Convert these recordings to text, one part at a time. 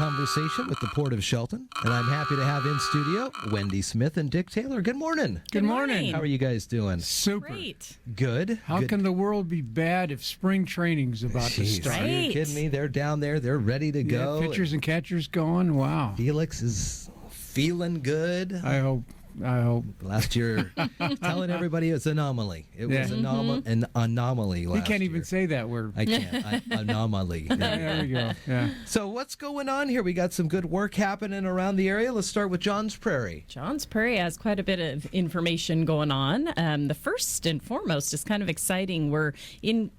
conversation with the Port of Shelton, and I'm happy to have in studio Wendy Smith and Dick Taylor. Good morning. Good morning. How are you guys doing? Super. Great. Good. How can the world be bad if spring training's about to start? Are you kidding me? They're down there. They're ready to go. Pitchers and catchers going. Wow. Felix is feeling good. I hope. Last year, telling everybody it's anomaly. It was an anomaly last year. You can't even say that word. I can't. Anomaly. There we go. Yeah. So what's going on here? We got some good work happening around the area. Let's start with Johns Prairie. Johns Prairie has quite a bit of information going on. The first and foremost is kind of exciting. We're in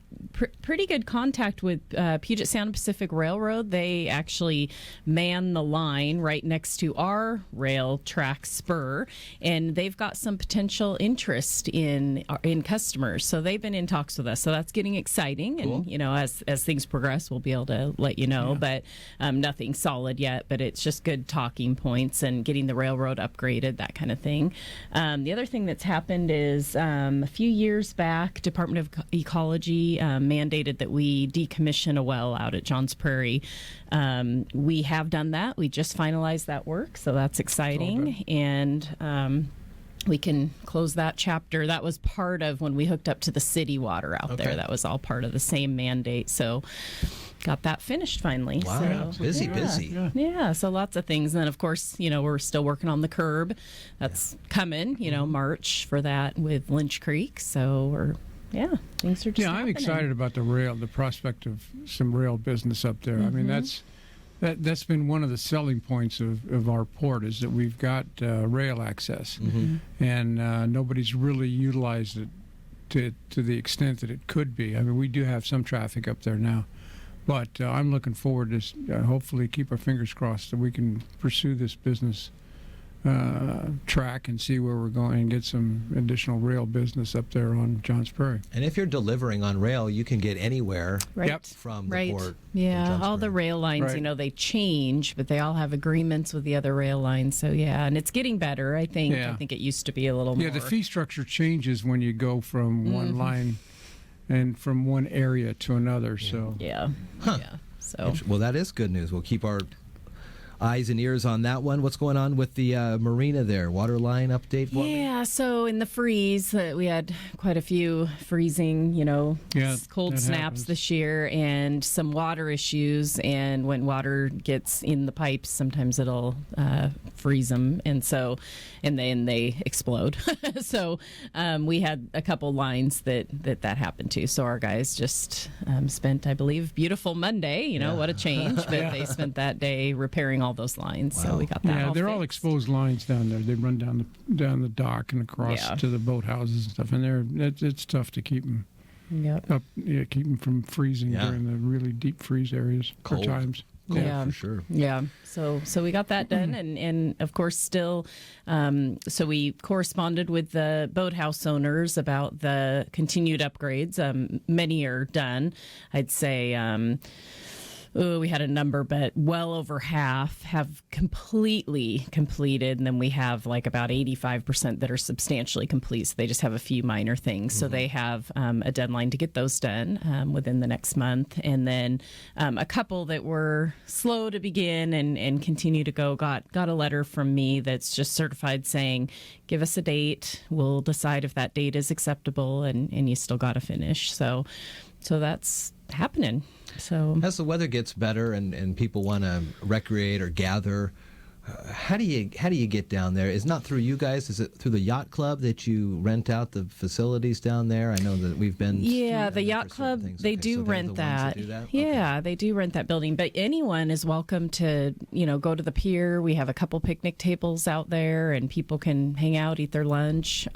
pretty good contact with Puget Sound Pacific Railroad. They actually man the line right next to our rail track spur, and they've got some potential interest in customers. So they've been in talks with us. So that's getting exciting. Cool. And as things progress, we'll be able to let you know. Yeah. But nothing solid yet. But it's just good talking points and getting the railroad upgraded, that kind of thing. The other thing that's happened is a few years back, Department of Ecology mandated that we decommission a well out at Johns Prairie. We have done that. We just finalized that work, so that's exciting. And we can close that chapter. That was part of when we hooked up to the city water out there. That was all part of the same mandate. So got that finished finally. Wow, so, busy. Yeah, so lots of things. And then, of course, we're still working on the curb. That's coming, March for that with Lynch Creek. So things are just I'm happening. excited about the prospect of some rail business up there. I mean, that's been one of the selling points of our port, is that we've got rail access, and nobody's really utilized it to the extent that it could be. I mean, we do have some traffic up there now, but I'm looking forward to hopefully keep our fingers crossed that we can pursue this business track and see where we're going and get some additional rail business up there on Johns Prairie. And if you're delivering on rail, you can get anywhere from the port. Yeah, all the rail lines, they change, but they all have agreements with the other rail lines. So, and it's getting better, I think. I think it used to be a little more. Yeah, the fee structure changes when you go from one line and from one area to another. So So, well, that is good news. We'll keep our eyes and ears on that one. What's going on with the Marina there? Water line update for me? Yeah, so in the freeze, we had quite a few freezing, cold snaps this year and some water issues. And when water gets in the pipes, sometimes it'll freeze them. And then they explode. So we had a couple lines that happened to. So our guys just spent, I believe, beautiful Monday. What a change. But they spent that day repairing all those lines. Wow. So we got that. Yeah, they're fixed. all exposed lines down there. They run down the dock and across to the boathouses and stuff. And it's tough to keep them up. Yeah, keep them from freezing during the really deep freeze areas Cold. or times. Yeah, for sure. Yeah, so we got that done, and of course still, so we corresponded with the boathouse owners about the continued upgrades. Many are done. I'd say we had a number, but well over half have completely completed, and then we have like about 85% that are substantially complete, so they just have a few minor things. So they have a deadline to get those done within the next month, and then a couple that were slow to begin and continue to go got a letter from me that's just certified saying, give us a date, we'll decide if that date is acceptable, and you still got to finish. So that's happening. So as the weather gets better and people want to recreate or gather, how do you get down there? Is not through you guys? Is it through the yacht club that you rent out the facilities down there? I know that we've been. Yeah, the yacht club, they do rent that. Yeah, they do rent that building. But anyone is welcome to go to the pier. We have a couple picnic tables out there, and people can hang out, eat their lunch.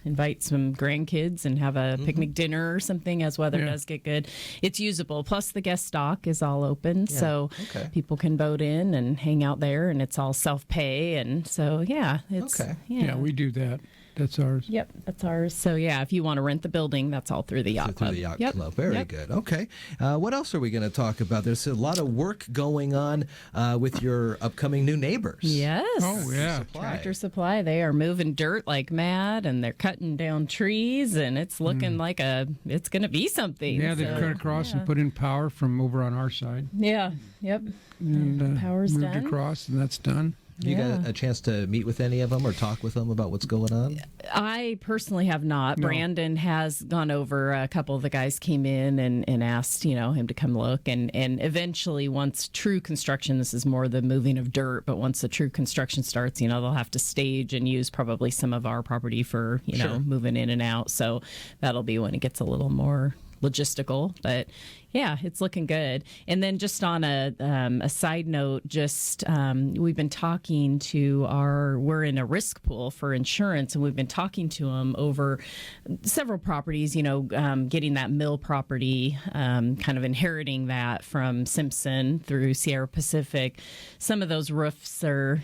Invite some grandkids and have a picnic dinner or something as weather does get good. It's usable. Plus, the guest dock is all open, so people can boat in and hang out there, and it's all self-pay. And so, it's... Yeah, we do that. That's ours. Yep, that's ours. So yeah, if you want to rent the building, that's all through the yacht Through club. the yacht Yep. club. Very Yep. good. Okay. What else are we going to talk about? There's a lot of work going on with your upcoming new neighbors. Yes. Oh, yeah. Supply. Tractor Supply. They are moving dirt like mad, and they're cutting down trees, and it's looking like it's going to be something. Yeah, they've cut across and put in power from over on our side. Yeah. Yep. And Power's moved done. across, and that's done. You got a chance to meet with any of them or talk with them about what's going on? I personally have not. No. Brandon has gone over. A couple of the guys came in and asked, him to come look. And eventually, once true construction, this is more the moving of dirt, but once the true construction starts, they'll have to stage and use probably some of our property for, Sure. moving in and out. So that'll be when it gets a little more logistical, but yeah, it's looking good. And then just on a side note, we've been talking to we're in a risk pool for insurance, and we've been talking to them over several properties, getting that mill property, kind of inheriting that from Simpson through Sierra Pacific. Some of those roofs are,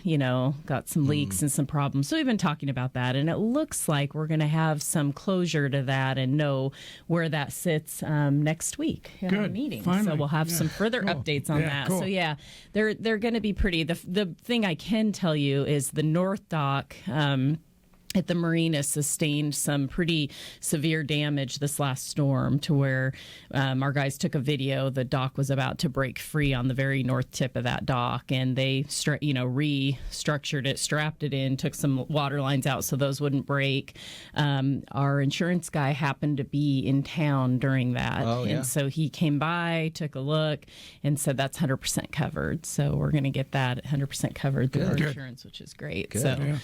got some leaks and some problems. So we've been talking about that, and it looks like we're going to have some closure to that and know where that sits next week. Our meeting. Finally. So we'll have some further Cool. updates on Yeah, that. cool. So yeah, they're going to be pretty. The thing I can tell you is the North Dock at the Marina sustained some pretty severe damage this last storm, to where our guys took a video. The dock was about to break free on the very north tip of that dock, and they restructured it, strapped it in, took some water lines out so those wouldn't break. Our insurance guy happened to be in town during that, and so he came by, took a look, and said that's 100% covered. So we're going to get that 100% covered through our insurance, which is great. Good. So. Yeah.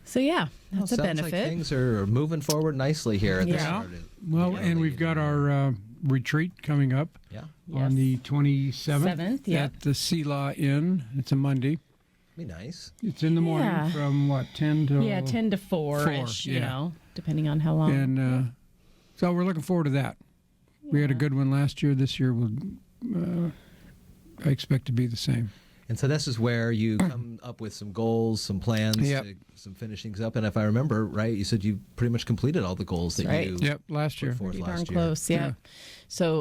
So yeah, that's a sounds benefit. like things are moving forward nicely here at the start. Well, and we've got our retreat coming up on the 27th at the Sela Inn. It's a Monday. Be nice. It's in the morning from 10 to 10 to 4-ish, 4, depending on how long. And so we're looking forward to that. We had a good one last year. This year I expect to be the same. And so this is where you come up with some goals, some plans, some finishings up. And if I remember right, you said you pretty much completed all the goals that you last year. Pretty darn close, yeah. So,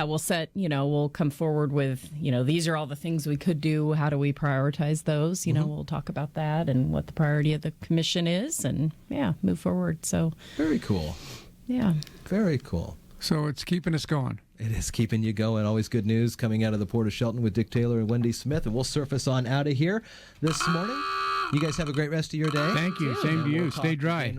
we'll set, we'll come forward with, these are all the things we could do. How do we prioritize those? We'll talk about that and what the priority of the commission is, and, move forward. So very cool. Yeah. Very cool. So it's keeping us going. It is keeping you going. Always good news coming out of the Port of Shelton with Dick Taylor and Wendy Smith. And we'll surface on out of here this morning. You guys have a great rest of your day. Thank you. Same to you. Stay dry.